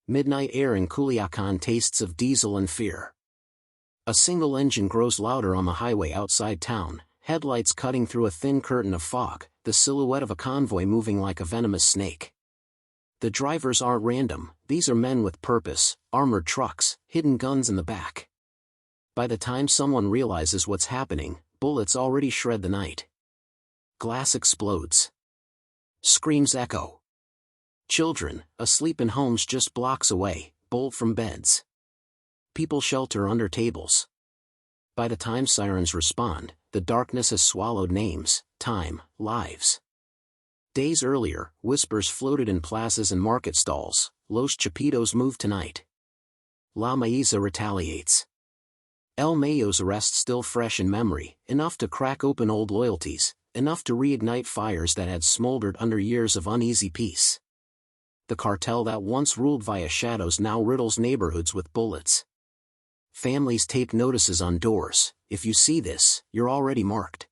Midnight air in Culiacan tastes of diesel and fear. A single engine grows louder on the highway outside town, headlights cutting through a thin curtain of fog, the silhouette of a convoy moving like a venomous snake. The drivers aren't random, these are men with purpose, armored trucks, hidden guns in the back. By the time someone realizes what's happening, bullets already shred the night. Glass explodes. Screams echo. Children, asleep in homes just blocks away, bolt from beds. People shelter under tables. By the time sirens respond, the darkness has swallowed names, time, lives. Days earlier, whispers floated in plazas and market stalls, Los Chapitos move tonight. La Mayo retaliates. El Mayo's arrest still fresh in memory, enough to crack open old loyalties, enough to reignite fires that had smoldered under years of uneasy peace. The cartel that once ruled via shadows now riddles neighborhoods with bullets. Families tape notices on doors, if you see this, you're already marked.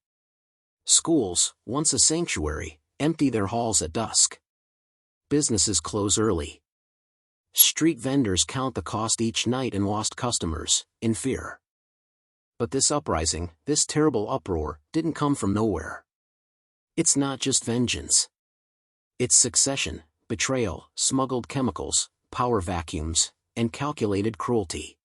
Schools, once a sanctuary, empty their halls at dusk. Businesses close early. Street vendors count the cost each night and lost customers, in fear. But this uprising, this terrible uproar, didn't come from nowhere. It's not just vengeance. It's succession, betrayal, smuggled chemicals, power vacuums, and calculated cruelty.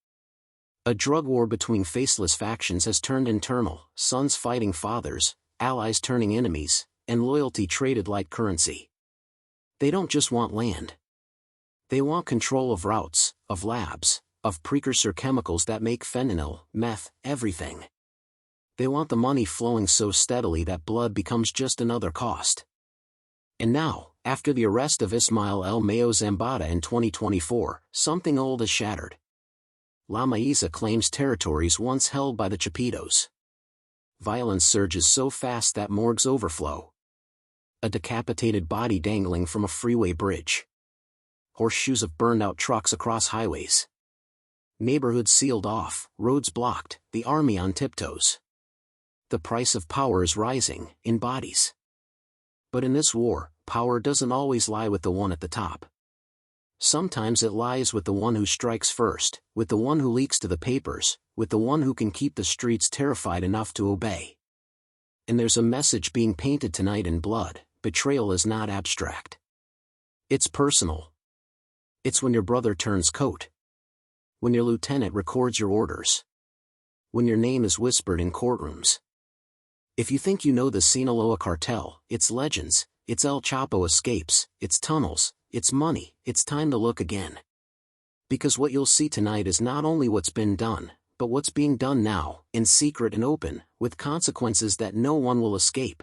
A drug war between faceless factions has turned internal, sons fighting fathers, allies turning enemies, and loyalty traded like currency. They don't just want land. They want control of routes, of labs, of precursor chemicals that make fentanyl, meth, everything. They want the money flowing so steadily that blood becomes just another cost. And now, after the arrest of Ismael El Mayo Zambada in 2024, something old is shattered. La Mayo claims territories once held by the Chapitos. Violence surges so fast that morgues overflow. A decapitated body dangling from a freeway bridge. Horseshoes of burned-out trucks across highways. Neighborhoods sealed off, roads blocked, the army on tiptoes. The price of power is rising, in bodies. But in this war, power doesn't always lie with the one at the top. Sometimes it lies with the one who strikes first, with the one who leaks to the papers, with the one who can keep the streets terrified enough to obey. And there's a message being painted tonight in blood: betrayal is not abstract. It's personal. It's when your brother turns coat. When your lieutenant records your orders. When your name is whispered in courtrooms. If you think you know the Sinaloa Cartel, its legends, its El Chapo escapes, its tunnels, its money, it's time to look again. Because what you'll see tonight is not only what's been done, but what's being done now, in secret and open, with consequences that no one will escape.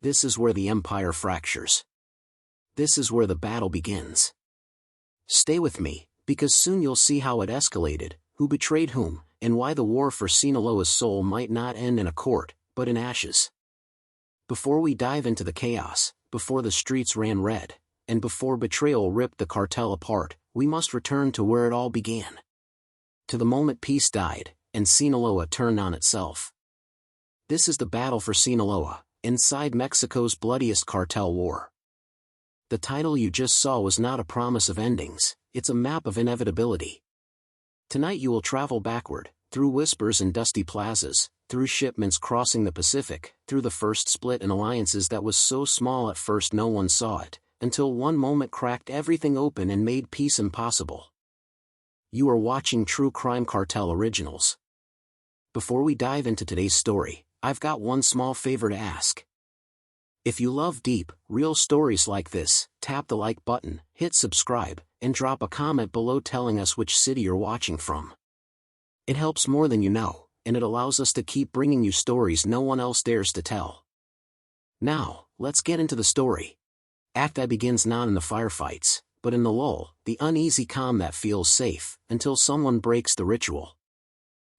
This is where the empire fractures. This is where the battle begins. Stay with me, because soon you'll see how it escalated, who betrayed whom, and why the war for Sinaloa's soul might not end in a court, but in ashes. Before we dive into the chaos, before the streets ran red, and before betrayal ripped the cartel apart, we must return to where it all began. To the moment peace died, and Sinaloa turned on itself. This is the battle for Sinaloa, inside Mexico's bloodiest cartel war. The title you just saw was not a promise of endings, it's a map of inevitability. Tonight you will travel backward, through whispers in dusty plazas, through shipments crossing the Pacific, through the first split in alliances that was so small at first no one saw it, until one moment cracked everything open and made peace impossible. You are watching True Crime Cartel Originals. Before we dive into today's story, I've got one small favor to ask. If you love deep, real stories like this, tap the like button, hit subscribe, and drop a comment below telling us which city you're watching from. It helps more than you know, and it allows us to keep bringing you stories no one else dares to tell. Now, let's get into the story. Act I begins not in the firefights, but in the lull, the uneasy calm that feels safe, until someone breaks the ritual.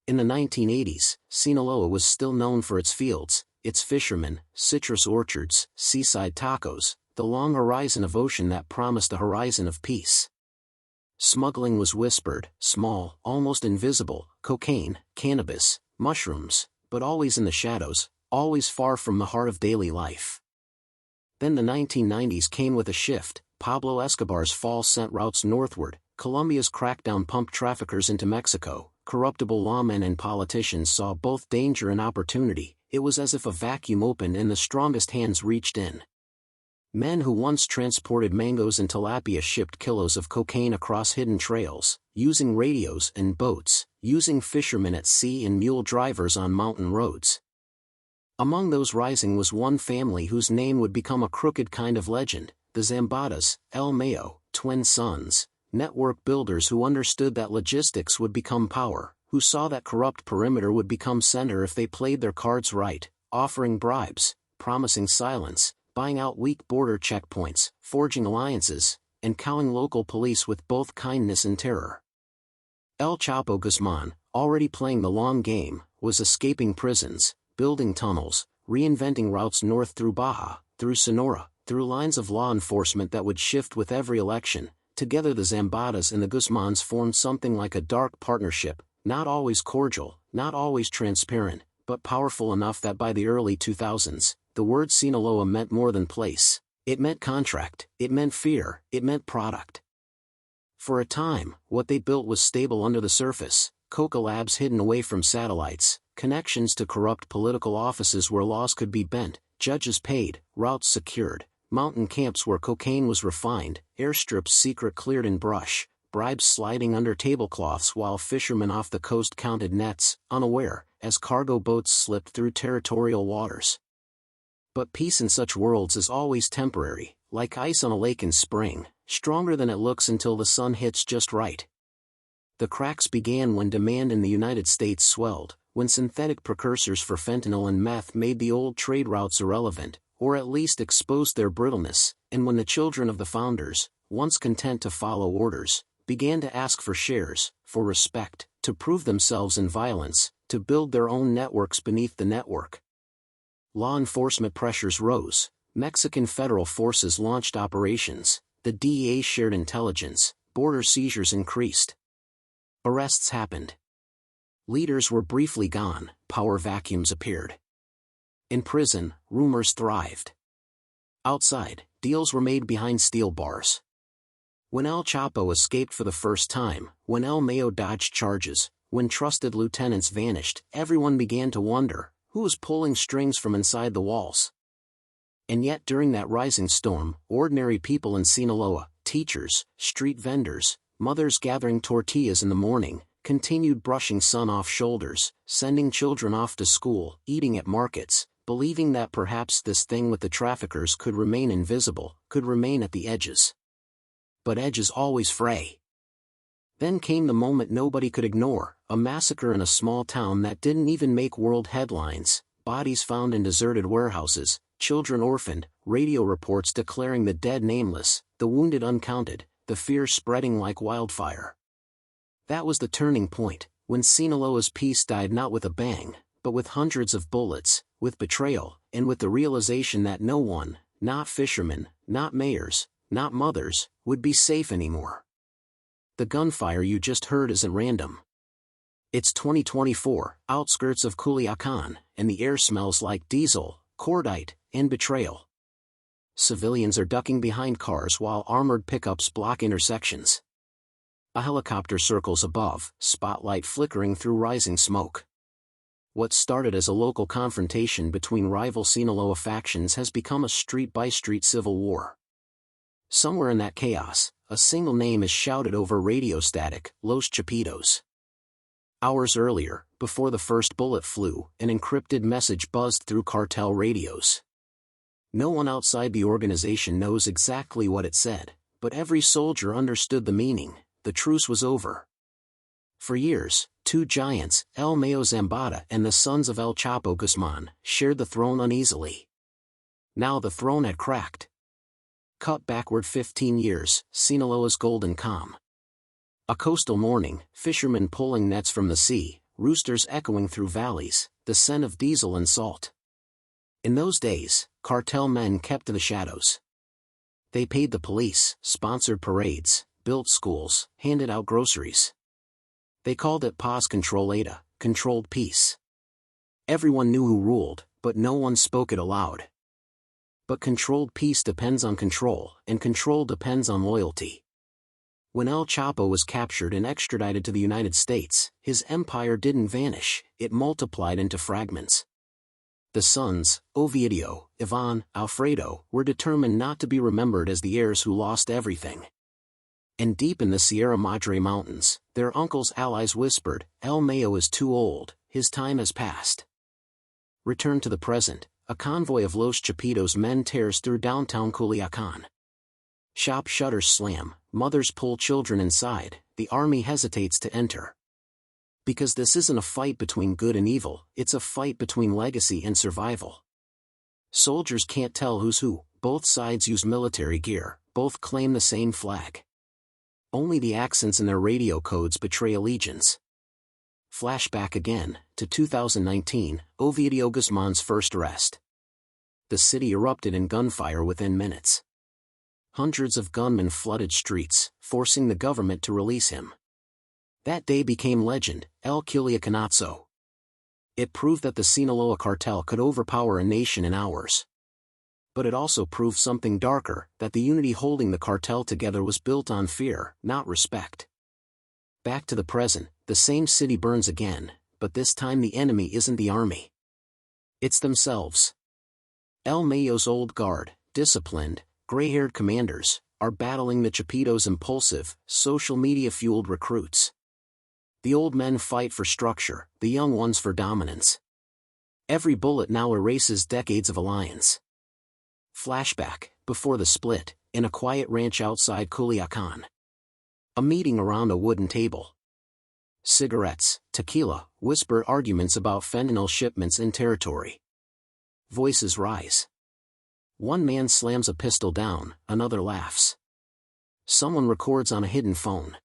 In the 1980s, Sinaloa was still known for its fields, its fishermen, citrus orchards, seaside tacos, the long horizon of ocean that promised a horizon of peace. Smuggling was whispered, small, almost invisible, cocaine, cannabis, mushrooms, but always in the shadows, always far from the heart of daily life. Then the 1990s came with a shift, Pablo Escobar's fall sent routes northward, Colombia's crackdown pumped traffickers into Mexico, corruptible lawmen and politicians saw both danger and opportunity. It was as if a vacuum opened and the strongest hands reached in. Men who once transported mangoes and tilapia shipped kilos of cocaine across hidden trails, using radios and boats, using fishermen at sea and mule drivers on mountain roads. Among those rising was one family whose name would become a crooked kind of legend, the Zambadas, El Mayo, twin sons, network builders who understood that logistics would become power, who saw that corrupt perimeter would become center if they played their cards right, offering bribes, promising silence, buying out weak border checkpoints, forging alliances, and cowing local police with both kindness and terror. El Chapo Guzmán, already playing the long game, was escaping prisons, building tunnels, reinventing routes north through Baja, through Sonora, through lines of law enforcement that would shift with every election. Together the Zambadas and the Guzmans formed something like a dark partnership, not always cordial, not always transparent, but powerful enough that by the early 2000s, the word Sinaloa meant more than place. It meant contract, it meant fear, it meant product. For a time, what they built was stable under the surface, coca labs hidden away from satellites, connections to corrupt political offices where laws could be bent, judges paid, routes secured, mountain camps where cocaine was refined, airstrips secret cleared in brush, bribes sliding under tablecloths while fishermen off the coast counted nets, unaware, as cargo boats slipped through territorial waters. But peace in such worlds is always temporary, like ice on a lake in spring, stronger than it looks until the sun hits just right. The cracks began when demand in the United States swelled, when synthetic precursors for fentanyl and meth made the old trade routes irrelevant, or at least exposed their brittleness, and when the children of the founders, once content to follow orders, began to ask for shares, for respect, to prove themselves in violence, to build their own networks beneath the network. Law enforcement pressures rose, Mexican federal forces launched operations, the DEA shared intelligence, border seizures increased. Arrests happened. Leaders were briefly gone, power vacuums appeared. In prison, rumors thrived. Outside, deals were made behind steel bars. When El Chapo escaped for the first time, when El Mayo dodged charges, when trusted lieutenants vanished, everyone began to wonder, who was pulling strings from inside the walls? And yet during that rising storm, ordinary people in Sinaloa, teachers, street vendors, mothers gathering tortillas in the morning, continued brushing sun off shoulders, sending children off to school, eating at markets, believing that perhaps this thing with the traffickers could remain invisible, could remain at the edges. But edges always fray. Then came the moment nobody could ignore, a massacre in a small town that didn't even make world headlines, bodies found in deserted warehouses, children orphaned, radio reports declaring the dead nameless, the wounded uncounted, the fear spreading like wildfire. That was the turning point, when Sinaloa's peace died not with a bang, but with hundreds of bullets, with betrayal, and with the realization that no one, not fishermen, not mayors, not mothers, would be safe anymore. The gunfire you just heard isn't random. It's 2024, outskirts of Culiacan, and the air smells like diesel, cordite, and betrayal. Civilians are ducking behind cars while armored pickups block intersections. A helicopter circles above, spotlight flickering through rising smoke. What started as a local confrontation between rival Sinaloa factions has become a street-by-street civil war. Somewhere in that chaos, a single name is shouted over radio static, Los Chapitos. Hours earlier, before the first bullet flew, an encrypted message buzzed through cartel radios. No one outside the organization knows exactly what it said, but every soldier understood the meaning. The truce was over. For years, two giants, El Mayo Zambada and the sons of El Chapo Guzmán, shared the throne uneasily. Now the throne had cracked. Cut backward 15 years, Sinaloa's golden calm. A coastal morning, fishermen pulling nets from the sea, roosters echoing through valleys, the scent of diesel and salt. In those days, cartel men kept to the shadows. They paid the police, sponsored parades, built schools, handed out groceries. They called it paz controlada, controlled peace. Everyone knew who ruled, but no one spoke it aloud. But controlled peace depends on control, and control depends on loyalty. When El Chapo was captured and extradited to the United States, his empire didn't vanish, it multiplied into fragments. The sons, Ovidio, Ivan, Alfredo, were determined not to be remembered as the heirs who lost everything. And deep in the Sierra Madre Mountains, their uncle's allies whispered, "El Mayo is too old, his time has passed." Return to the present, a convoy of Los Chapitos men tears through downtown Culiacan. Shop shutters slam, mothers pull children inside, the army hesitates to enter. Because this isn't a fight between good and evil, it's a fight between legacy and survival. Soldiers can't tell who's who, both sides use military gear, both claim the same flag. Only the accents in their radio codes betray allegiance. Flashback again, to 2019, Ovidio Guzmán's first arrest. The city erupted in gunfire within minutes. Hundreds of gunmen flooded streets, forcing the government to release him. That day became legend, El Culiacanazo. It proved that the Sinaloa Cartel could overpower a nation in hours. But it also proved something darker, that the unity holding the cartel together was built on fear, not respect. Back to the present, the same city burns again, but this time the enemy isn't the army. It's themselves. El Mayo's old guard, disciplined, gray-haired commanders, are battling the Chapitos' impulsive, social media-fueled recruits. The old men fight for structure, the young ones for dominance. Every bullet now erases decades of alliance. Flashback, before the split, in a quiet ranch outside Culiacan. A meeting around a wooden table. Cigarettes, tequila, whisper arguments about fentanyl shipments in territory. Voices rise. One man slams a pistol down, another laughs. Someone records on a hidden phone.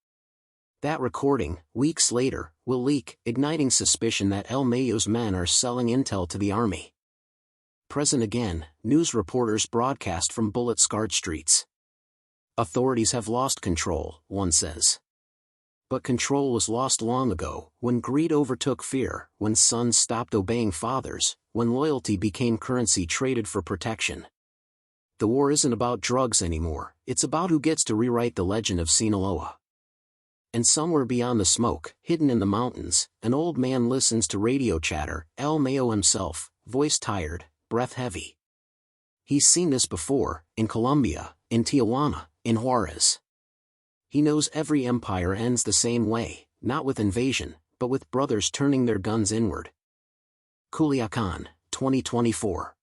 That recording, weeks later, will leak, igniting suspicion that El Mayo's men are selling intel to the army. Present again, news reporters broadcast from bullet-scarred streets. Authorities have lost control, one says. But control was lost long ago, when greed overtook fear, when sons stopped obeying fathers, when loyalty became currency traded for protection. The war isn't about drugs anymore, it's about who gets to rewrite the legend of Sinaloa. And somewhere beyond the smoke, hidden in the mountains, an old man listens to radio chatter, El Mayo himself, voice tired, breath heavy. He's seen this before, in Colombia, in Tijuana, in Juarez. He knows every empire ends the same way, not with invasion, but with brothers turning their guns inward. Culiacan, 2024.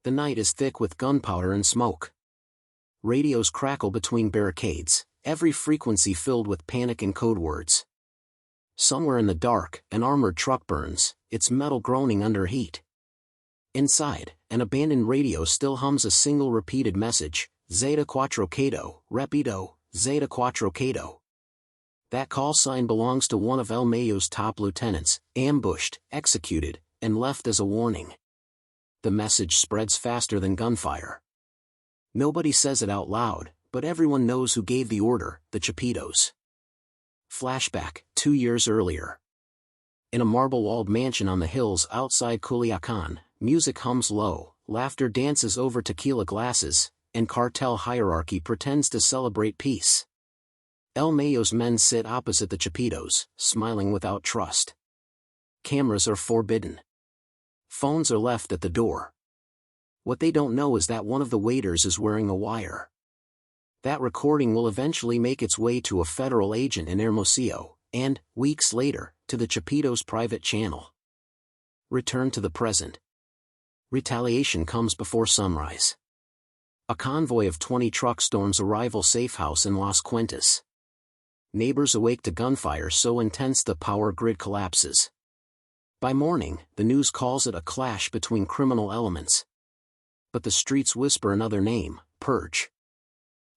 The night is thick with gunpowder and smoke. Radios crackle between barricades, every frequency filled with panic and code words. Somewhere in the dark, an armored truck burns, its metal groaning under heat. Inside, an abandoned radio still hums a single repeated message, Zeta Cuatro Cato, Repito, Zeta Cuatro Cato. That call sign belongs to one of El Mayo's top lieutenants, ambushed, executed, and left as a warning. The message spreads faster than gunfire. Nobody says it out loud, but everyone knows who gave the order, the Chapitos. Flashback, 2 years earlier. In a marble-walled mansion on the hills outside Culiacan, music hums low, laughter dances over tequila glasses, and cartel hierarchy pretends to celebrate peace. El Mayo's men sit opposite the Chapitos, smiling without trust. Cameras are forbidden. Phones are left at the door. What they don't know is that one of the waiters is wearing a wire. That recording will eventually make its way to a federal agent in Hermosillo, and, weeks later, to the Chapitos' private channel. Return to the present. Retaliation comes before sunrise. A convoy of 20 trucks storms a rival safe house in Las Cuentas. Neighbors awake to gunfire so intense the power grid collapses. By morning, the news calls it a clash between criminal elements. But the streets whisper another name, Purge.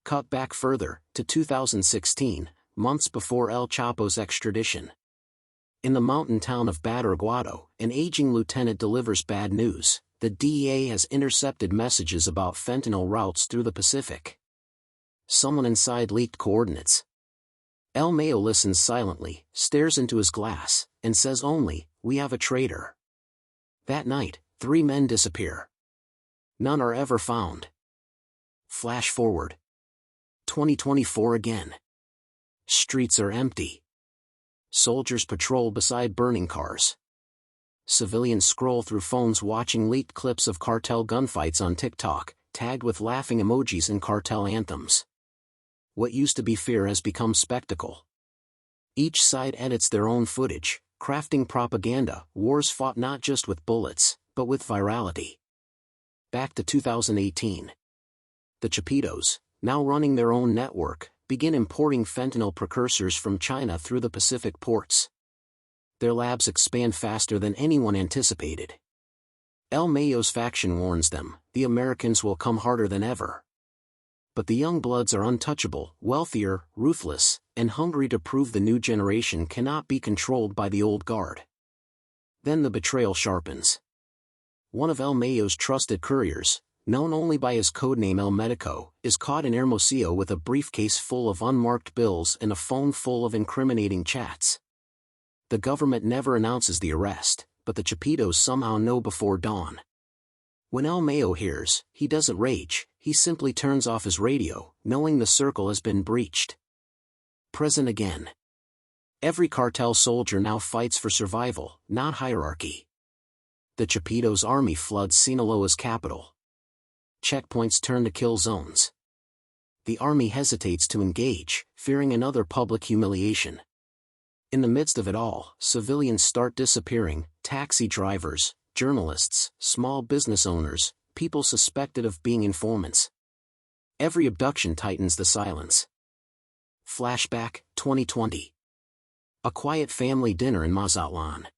Cut back further, to 2016, months before El Chapo's extradition. In the mountain town of Badiraguado, an aging lieutenant delivers bad news. The DEA has intercepted messages about fentanyl routes through the Pacific. Someone inside leaked coordinates. El Mayo listens silently, stares into his glass, and says only, "We have a traitor." That night, 3 men disappear. None are ever found. Flash forward. 2024 again. Streets are empty. Soldiers patrol beside burning cars. Civilians scroll through phones watching leaked clips of cartel gunfights on TikTok, tagged with laughing emojis and cartel anthems. What used to be fear has become spectacle. Each side edits their own footage, crafting propaganda. Wars fought not just with bullets, but with virality. Back to 2018. The Chapitos, now running their own network, begin importing fentanyl precursors from China through the Pacific ports. Their labs expand faster than anyone anticipated. El Mayo's faction warns them, the Americans will come harder than ever. But the young bloods are untouchable, wealthier, ruthless, and hungry to prove the new generation cannot be controlled by the old guard. Then the betrayal sharpens. One of El Mayo's trusted couriers, known only by his codename El Medico, is caught in Hermosillo with a briefcase full of unmarked bills and a phone full of incriminating chats. The government never announces the arrest, but the Chapitos somehow know before dawn. When El Mayo hears, he doesn't rage, he simply turns off his radio, knowing the circle has been breached. Present again. Every cartel soldier now fights for survival, not hierarchy. The Chapitos' army floods Sinaloa's capital. Checkpoints turn to kill zones. The army hesitates to engage, fearing another public humiliation. In the midst of it all, civilians start disappearing: taxi drivers, journalists, small business owners, people suspected of being informants. Every abduction tightens the silence. Flashback, 2020. A quiet family dinner in Mazatlan.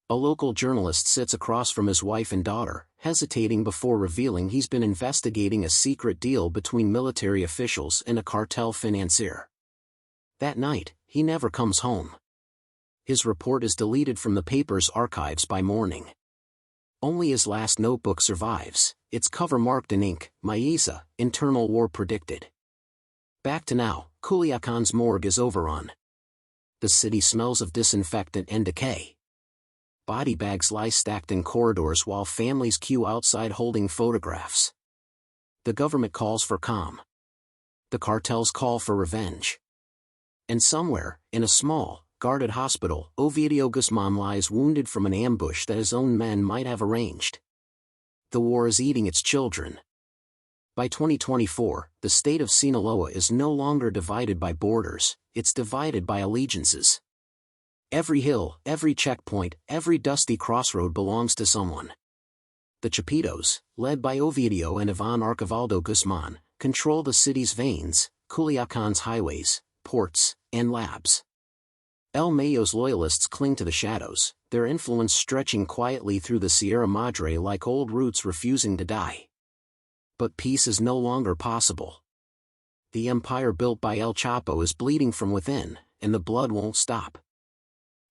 A local journalist sits across from his wife and daughter, hesitating before revealing he's been investigating a secret deal between military officials and a cartel financier. That night, he never comes home. His report is deleted from the paper's archives by morning. Only his last notebook survives, its cover marked in ink, Maisa, internal war predicted. Back to now, Culiacan's morgue is overrun. The city smells of disinfectant and decay. Body bags lie stacked in corridors while families queue outside holding photographs. The government calls for calm. The cartels call for revenge. And somewhere, in a small, guarded hospital, Ovidio Guzmán lies wounded from an ambush that his own men might have arranged. The war is eating its children. By 2024, the state of Sinaloa is no longer divided by borders, it's divided by allegiances. Every hill, every checkpoint, every dusty crossroad belongs to someone. The Chapitos, led by Ovidio and Iván Archivaldo Guzmán, control the city's veins, Culiacan's highways, ports, and labs. El Mayo's loyalists cling to the shadows, their influence stretching quietly through the Sierra Madre like old roots refusing to die. But peace is no longer possible. The empire built by El Chapo is bleeding from within, and the blood won't stop.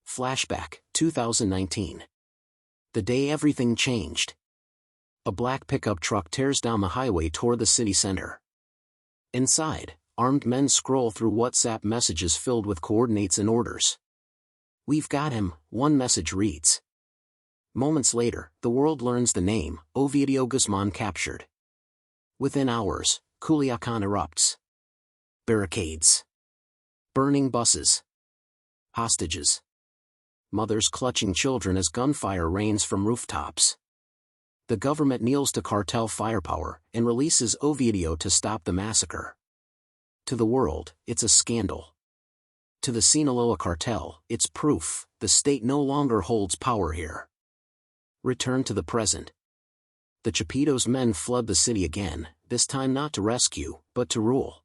Flashback, 2019. The day everything changed. A black pickup truck tears down the highway toward the city center. Inside, armed men scroll through WhatsApp messages filled with coordinates and orders. "We've got him," one message reads. Moments later, the world learns the name, Ovidio Guzmán captured. Within hours, Culiacan erupts. Barricades. Burning buses. Hostages. Mothers clutching children as gunfire rains from rooftops. The government kneels to cartel firepower and releases Ovidio to stop the massacre. To the world, it's a scandal. To the Sinaloa Cartel, it's proof the state no longer holds power here. Return to the present. The Chapitos' men flood the city again, this time not to rescue, but to rule.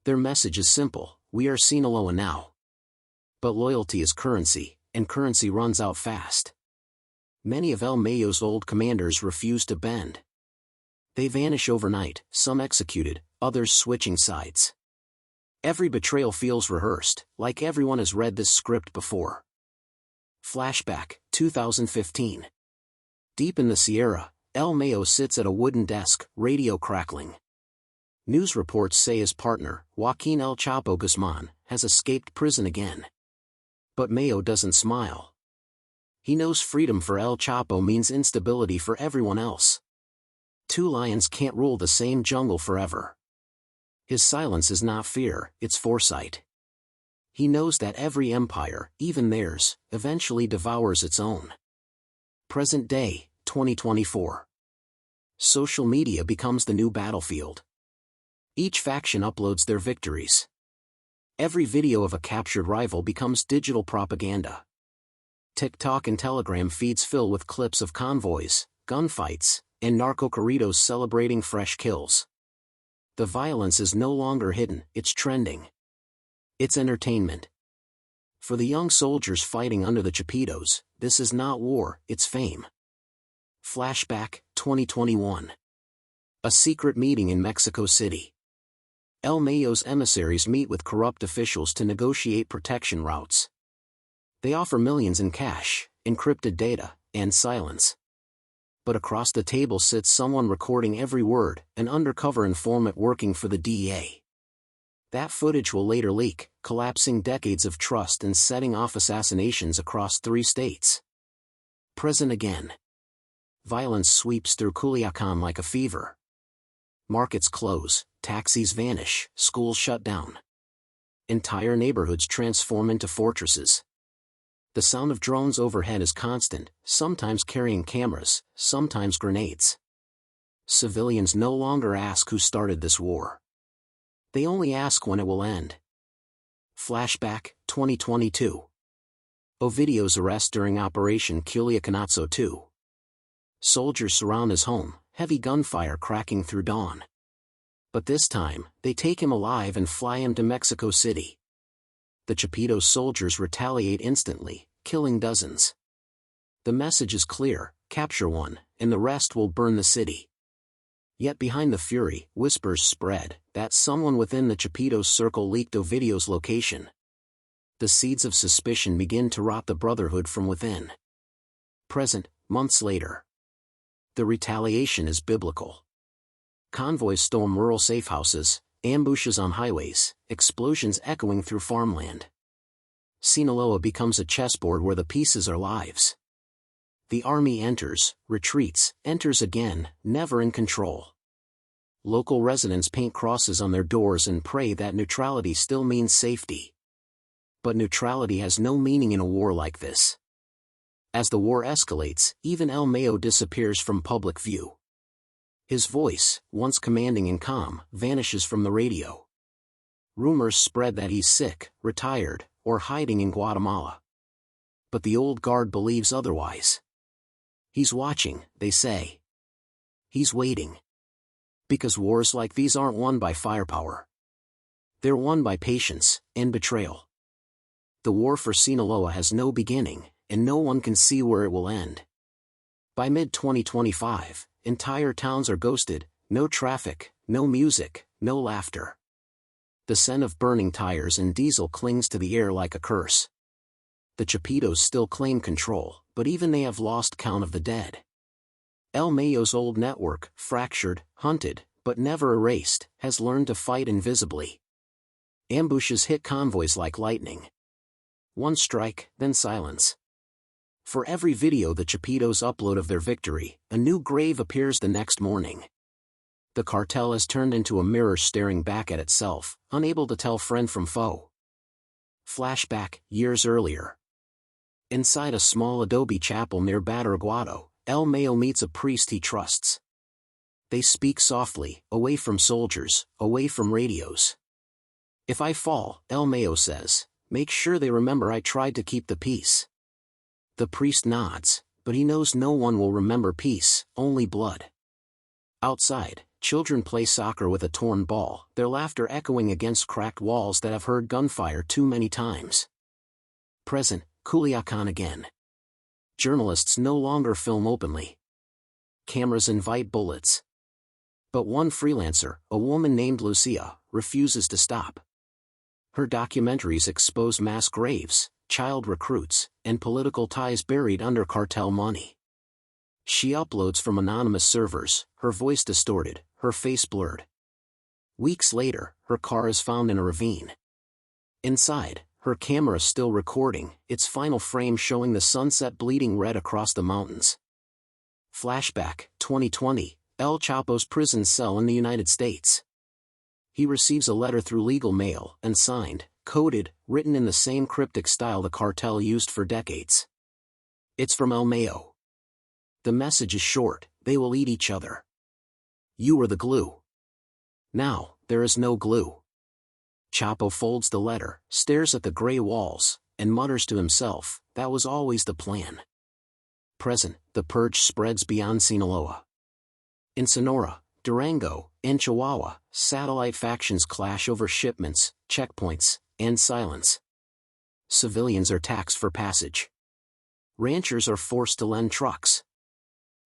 Their message is simple: we are Sinaloa now. But loyalty is currency, and currency runs out fast. Many of El Mayo's old commanders refuse to bend. They vanish overnight, some executed, others switching sides. Every betrayal feels rehearsed, like everyone has read this script before. Flashback, 2015. Deep in the Sierra, El Mayo sits at a wooden desk, radio crackling. News reports say his partner, Joaquin El Chapo Guzmán, has escaped prison again. But Mayo doesn't smile. He knows freedom for El Chapo means instability for everyone else. Two lions can't rule the same jungle forever. His silence is not fear, it's foresight. He knows that every empire, even theirs, eventually devours its own. Present day, 2024. Social media becomes the new battlefield. Each faction uploads their victories. Every video of a captured rival becomes digital propaganda. TikTok and Telegram feeds fill with clips of convoys, gunfights, and narco corridos celebrating fresh kills. The violence is no longer hidden, it's trending. It's entertainment. For the young soldiers fighting under the Chapitos, this is not war, it's fame. Flashback, 2021. A secret meeting in Mexico City. El Mayo's emissaries meet with corrupt officials to negotiate protection routes. They offer millions in cash, encrypted data, and silence. But across the table sits someone recording every word, an undercover informant working for the DEA. That footage will later leak, collapsing decades of trust and setting off assassinations across 3 states. Present again. Violence sweeps through Culiacan like a fever. Markets close, taxis vanish, schools shut down. Entire neighborhoods transform into fortresses. The sound of drones overhead is constant, sometimes carrying cameras, sometimes grenades. Civilians no longer ask who started this war. They only ask when it will end. Flashback, 2022. Ovidio's arrest during Operation Culiacan 2. Soldiers surround his home, heavy gunfire cracking through dawn. But this time, they take him alive and fly him to Mexico City. The Chapitos soldiers retaliate instantly, killing dozens. The message is clear: capture one, and the rest will burn the city. Yet behind the fury, whispers spread that someone within the Chapitos circle leaked Ovidio's location. The seeds of suspicion begin to rot the brotherhood from within. Present, months later. The retaliation is biblical. Convoys storm rural safehouses, ambushes on highways, explosions echoing through farmland. Sinaloa becomes a chessboard where the pieces are lives. The army enters, retreats, enters again, never in control. Local residents paint crosses on their doors and pray that neutrality still means safety. But neutrality has no meaning in a war like this. As the war escalates, even El Mayo disappears from public view. His voice, once commanding and calm, vanishes from the radio. Rumors spread that he's sick, retired, or hiding in Guatemala. But the old guard believes otherwise. He's watching, they say. He's waiting. Because wars like these aren't won by firepower. They're won by patience and betrayal. The war for Sinaloa has no beginning, and no one can see where it will end. By mid-2025, entire towns are ghosted, no traffic, no music, no laughter. The scent of burning tires and diesel clings to the air like a curse. The Chapitos still claim control, but even they have lost count of the dead. El Mayo's old network, fractured, hunted, but never erased, has learned to fight invisibly. Ambushes hit convoys like lightning. One strike, then silence. For every video the Chapitos upload of their victory, a new grave appears the next morning. The cartel has turned into a mirror staring back at itself, unable to tell friend from foe. Flashback, years earlier. Inside a small adobe chapel near Badiraguado, El Mayo meets a priest he trusts. They speak softly, away from soldiers, away from radios. If I fall, El Mayo says, make sure they remember I tried to keep the peace. The priest nods, but he knows no one will remember peace, only blood. Outside, children play soccer with a torn ball, their laughter echoing against cracked walls that have heard gunfire too many times. Present, Culiacan again. Journalists no longer film openly. Cameras invite bullets. But one freelancer, a woman named Lucia, refuses to stop. Her documentaries expose mass graves, child recruits, and political ties buried under cartel money. She uploads from anonymous servers, her voice distorted, her face blurred. Weeks later, her car is found in a ravine. Inside, her camera still recording, its final frame showing the sunset bleeding red across the mountains. Flashback, 2020, El Chapo's prison cell in the United States. He receives a letter through legal mail and signed, coded, written in the same cryptic style the cartel used for decades. It's from El Mayo. The message is short: they will eat each other. You were the glue. Now, there is no glue. Chapo folds the letter, stares at the gray walls, and mutters to himself, that was always the plan. Present, the purge spreads beyond Sinaloa. In Sonora, Durango, and Chihuahua, satellite factions clash over shipments, checkpoints, and silence. Civilians are taxed for passage. Ranchers are forced to lend trucks.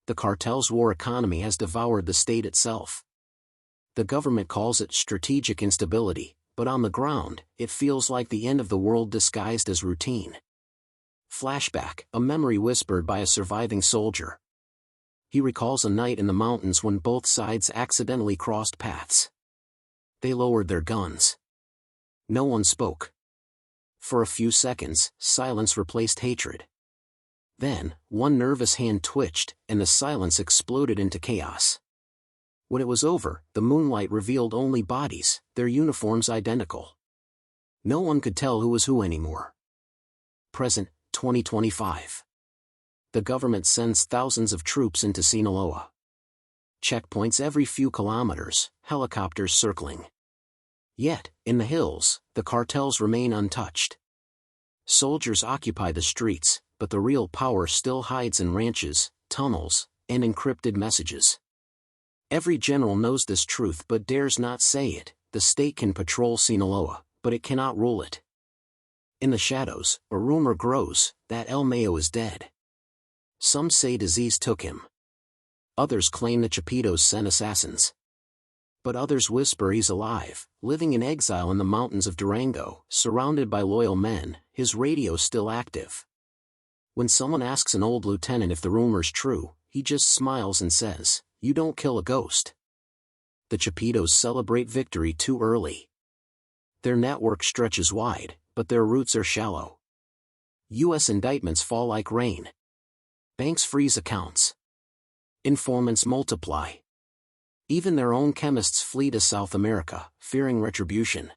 The cartel's war economy has devoured the state itself. The government calls it strategic instability, but on the ground, it feels like the end of the world disguised as routine. Flashback, a memory whispered by a surviving soldier. He recalls a night in the mountains when both sides accidentally crossed paths. They lowered their guns. No one spoke. For a few seconds, silence replaced hatred. Then, one nervous hand twitched, and the silence exploded into chaos. When it was over, the moonlight revealed only bodies, their uniforms identical. No one could tell who was who anymore. Present, 2025. The government sends thousands of troops into Sinaloa. Checkpoints every few kilometers, helicopters circling. Yet, in the hills, the cartels remain untouched. Soldiers occupy the streets, but the real power still hides in ranches, tunnels, and encrypted messages. Every general knows this truth but dares not say it: the state can patrol Sinaloa, but it cannot rule it. In the shadows, a rumor grows that El Mayo is dead. Some say disease took him. Others claim the Chapitos sent assassins. But others whisper he's alive, living in exile in the mountains of Durango, surrounded by loyal men, his radio still active. When someone asks an old lieutenant if the rumor's true, he just smiles and says, "You don't kill a ghost." The Chapitos celebrate victory too early. Their network stretches wide, but their roots are shallow. U.S. indictments fall like rain. Banks freeze accounts. Informants multiply. Even their own chemists flee to South America, fearing retribution.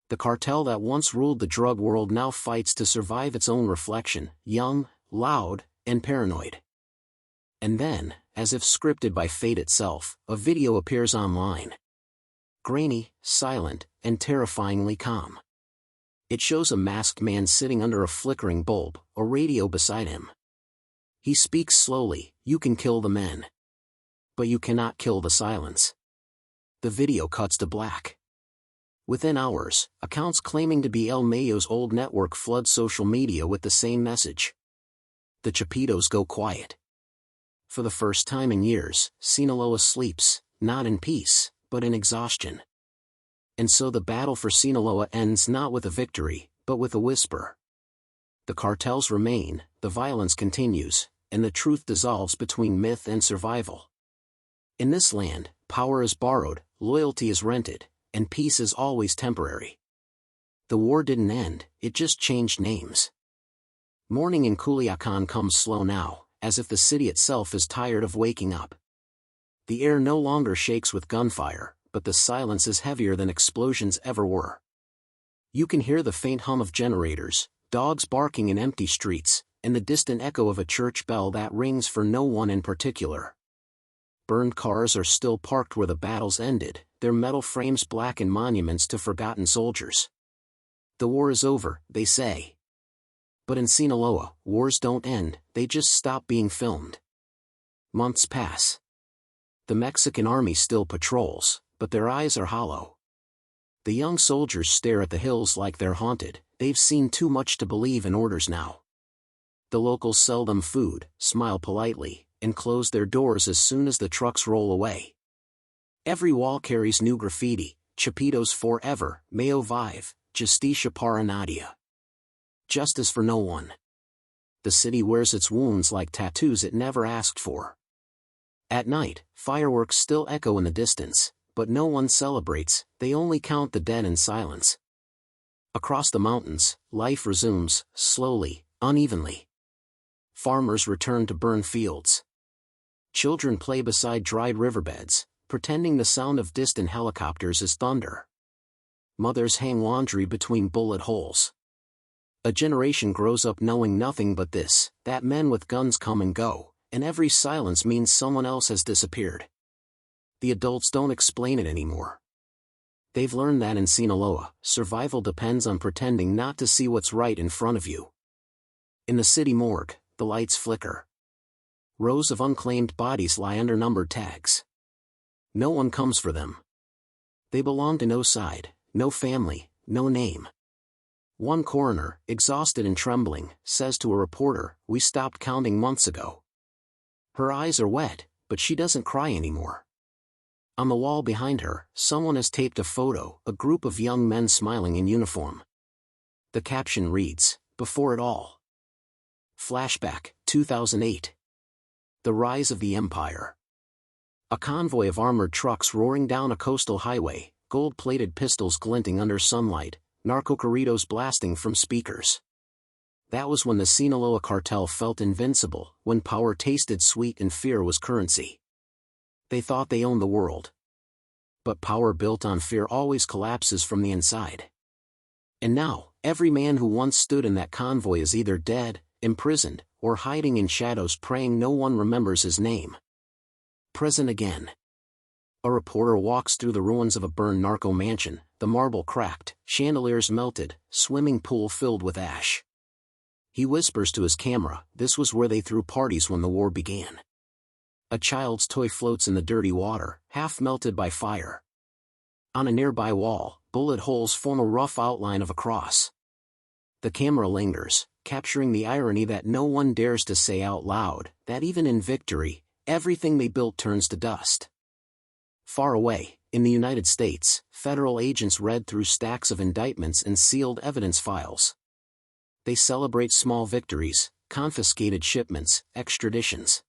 The cartel that once ruled the drug world now fights to survive its own reflection, young, loud, and paranoid. And then, as if scripted by fate itself, a video appears online. Grainy, silent, and terrifyingly calm. It shows a masked man sitting under a flickering bulb, a radio beside him. He speaks slowly, "You can kill the men. But you cannot kill the silence." The video cuts to black. Within hours, accounts claiming to be El Mayo's old network flood social media with the same message. The Chapitos go quiet. For the first time in years, Sinaloa sleeps, not in peace, but in exhaustion. And so the battle for Sinaloa ends not with a victory, but with a whisper. The cartels remain, the violence continues, and the truth dissolves between myth and survival. In this land, power is borrowed, loyalty is rented, and peace is always temporary. The war didn't end, it just changed names. Morning in Culiacan comes slow now, as if the city itself is tired of waking up. The air no longer shakes with gunfire, but the silence is heavier than explosions ever were. You can hear the faint hum of generators, dogs barking in empty streets, and the distant echo of a church bell that rings for no one in particular. Burned cars are still parked where the battles ended, their metal frames blackened monuments to forgotten soldiers. The war is over, they say. But in Sinaloa, wars don't end, they just stop being filmed. Months pass. The Mexican army still patrols, but their eyes are hollow. The young soldiers stare at the hills like they're haunted, they've seen too much to believe in orders now. The locals sell them food, smile politely, and close their doors as soon as the trucks roll away. Every wall carries new graffiti: Chapitos forever, Mayo vive, Justicia para nadie. Justice for no one. The city wears its wounds like tattoos it never asked for. At night, fireworks still echo in the distance, but no one celebrates, they only count the dead in silence. Across the mountains, life resumes, slowly, unevenly. Farmers return to burn fields. Children play beside dried riverbeds, pretending the sound of distant helicopters is thunder. Mothers hang laundry between bullet holes. A generation grows up knowing nothing but this, that men with guns come and go, and every silence means someone else has disappeared. The adults don't explain it anymore. They've learned that in Sinaloa, survival depends on pretending not to see what's right in front of you. In the city morgue, the lights flicker. Rows of unclaimed bodies lie under numbered tags. No one comes for them. They belong to no side, no family, no name. One coroner, exhausted and trembling, says to a reporter, "We stopped counting months ago." Her eyes are wet, but she doesn't cry anymore. On the wall behind her, someone has taped a photo, a group of young men smiling in uniform. The caption reads, "Before it all." Flashback, 2008. The rise of the empire. A convoy of armored trucks roaring down a coastal highway, gold-plated pistols glinting under sunlight, narco corridos blasting from speakers. That was when the Sinaloa Cartel felt invincible, when power tasted sweet and fear was currency. They thought they owned the world. But power built on fear always collapses from the inside. And now, every man who once stood in that convoy is either dead, imprisoned, or hiding in shadows praying no one remembers his name. Present again. A reporter walks through the ruins of a burned narco mansion, the marble cracked, chandeliers melted, swimming pool filled with ash. He whispers to his camera, "This was where they threw parties when the war began." A child's toy floats in the dirty water, half melted by fire. On a nearby wall, bullet holes form a rough outline of a cross. The camera lingers, capturing the irony that no one dares to say out loud, that even in victory, everything they built turns to dust. Far away, in the United States, federal agents read through stacks of indictments and sealed evidence files. They celebrate small victories, confiscated shipments, extraditions.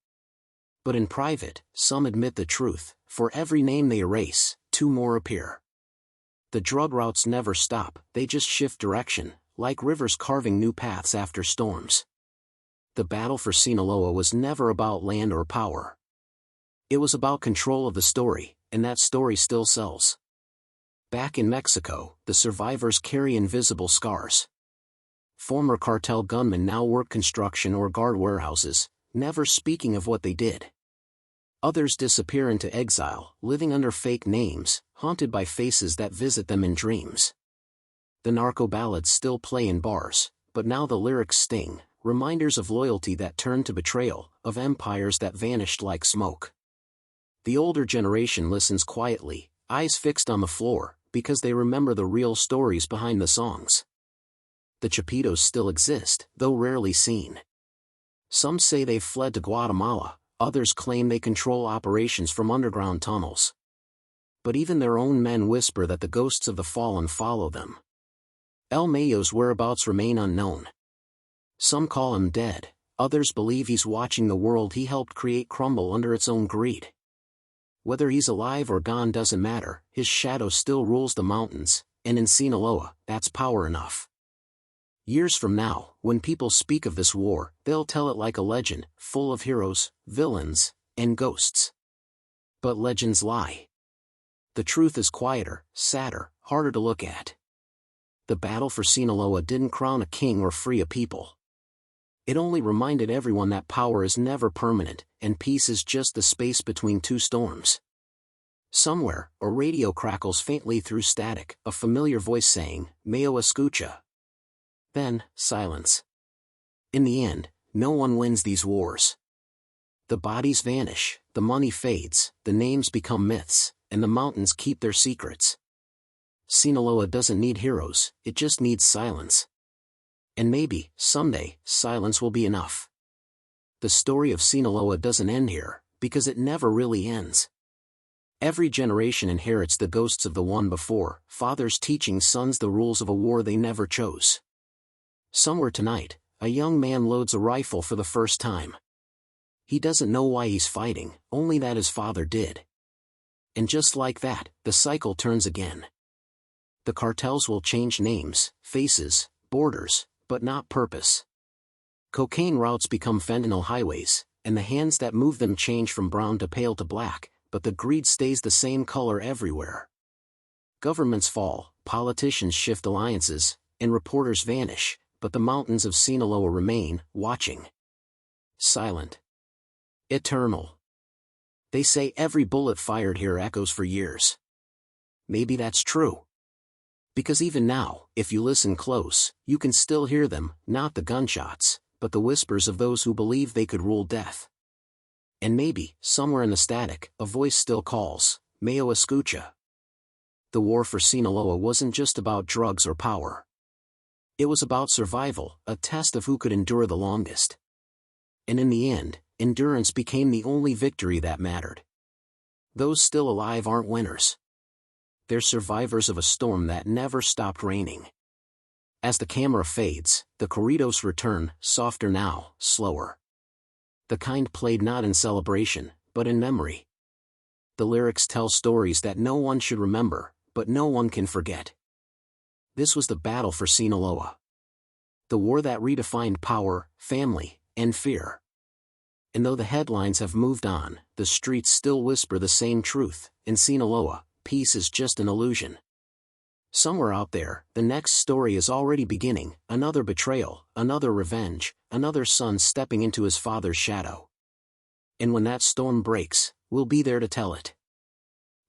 But in private, some admit the truth, for every name they erase, two more appear. The drug routes never stop, they just shift direction, like rivers carving new paths after storms. The battle for Sinaloa was never about land or power. It was about control of the story, and that story still sells. Back in Mexico, the survivors carry invisible scars. Former cartel gunmen now work construction or guard warehouses, never speaking of what they did. Others disappear into exile, living under fake names, haunted by faces that visit them in dreams. The narco ballads still play in bars, but now the lyrics sting, reminders of loyalty that turned to betrayal, of empires that vanished like smoke. The older generation listens quietly, eyes fixed on the floor, because they remember the real stories behind the songs. The Chapitos still exist, though rarely seen. Some say they've fled to Guatemala, others claim they control operations from underground tunnels. But even their own men whisper that the ghosts of the fallen follow them. El Mayo's whereabouts remain unknown. Some call him dead, others believe he's watching the world he helped create crumble under its own greed. Whether he's alive or gone doesn't matter, his shadow still rules the mountains, and in Sinaloa, that's power enough. Years from now, when people speak of this war, they'll tell it like a legend, full of heroes, villains, and ghosts. But legends lie. The truth is quieter, sadder, harder to look at. The battle for Sinaloa didn't crown a king or free a people. It only reminded everyone that power is never permanent, and peace is just the space between two storms. Somewhere, a radio crackles faintly through static, a familiar voice saying, "Mayo escucha." Then, silence. In the end, no one wins these wars. The bodies vanish, the money fades, the names become myths, and the mountains keep their secrets. Sinaloa doesn't need heroes, it just needs silence. And maybe, someday, silence will be enough. The story of Sinaloa doesn't end here, because it never really ends. Every generation inherits the ghosts of the one before, fathers teaching sons the rules of a war they never chose. Somewhere tonight, a young man loads a rifle for the first time. He doesn't know why he's fighting, only that his father did. And just like that, the cycle turns again. The cartels will change names, faces, borders, but not purpose. Cocaine routes become fentanyl highways, and the hands that move them change from brown to pale to black, but the greed stays the same color everywhere. Governments fall, politicians shift alliances, and reporters vanish, but the mountains of Sinaloa remain, watching. Silent. Eternal. They say every bullet fired here echoes for years. Maybe that's true. Because even now, if you listen close, you can still hear them, not the gunshots, but the whispers of those who believe they could rule death. And maybe, somewhere in the static, a voice still calls, Mayo escucha. The war for Sinaloa wasn't just about drugs or power. It was about survival, a test of who could endure the longest. And in the end, endurance became the only victory that mattered. Those still alive aren't winners. They're survivors of a storm that never stopped raining. As the camera fades, the corridos return, softer now, slower. The kind played not in celebration, but in memory. The lyrics tell stories that no one should remember, but no one can forget. This was the battle for Sinaloa. The war that redefined power, family, and fear. And though the headlines have moved on, the streets still whisper the same truth: in Sinaloa, peace is just an illusion. Somewhere out there, the next story is already beginning, another betrayal, another revenge, another son stepping into his father's shadow. And when that storm breaks, we'll be there to tell it.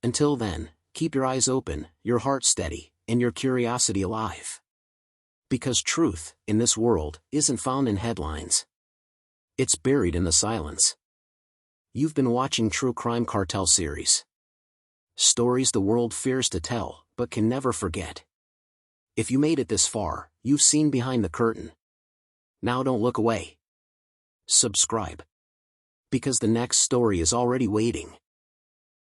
Until then, keep your eyes open, your heart steady, and your curiosity alive. Because truth, in this world, isn't found in headlines. It's buried in the silence. You've been watching True Crime Cartel Series. Stories the world fears to tell, but can never forget. If you made it this far, you've seen behind the curtain. Now don't look away. Subscribe. Because the next story is already waiting.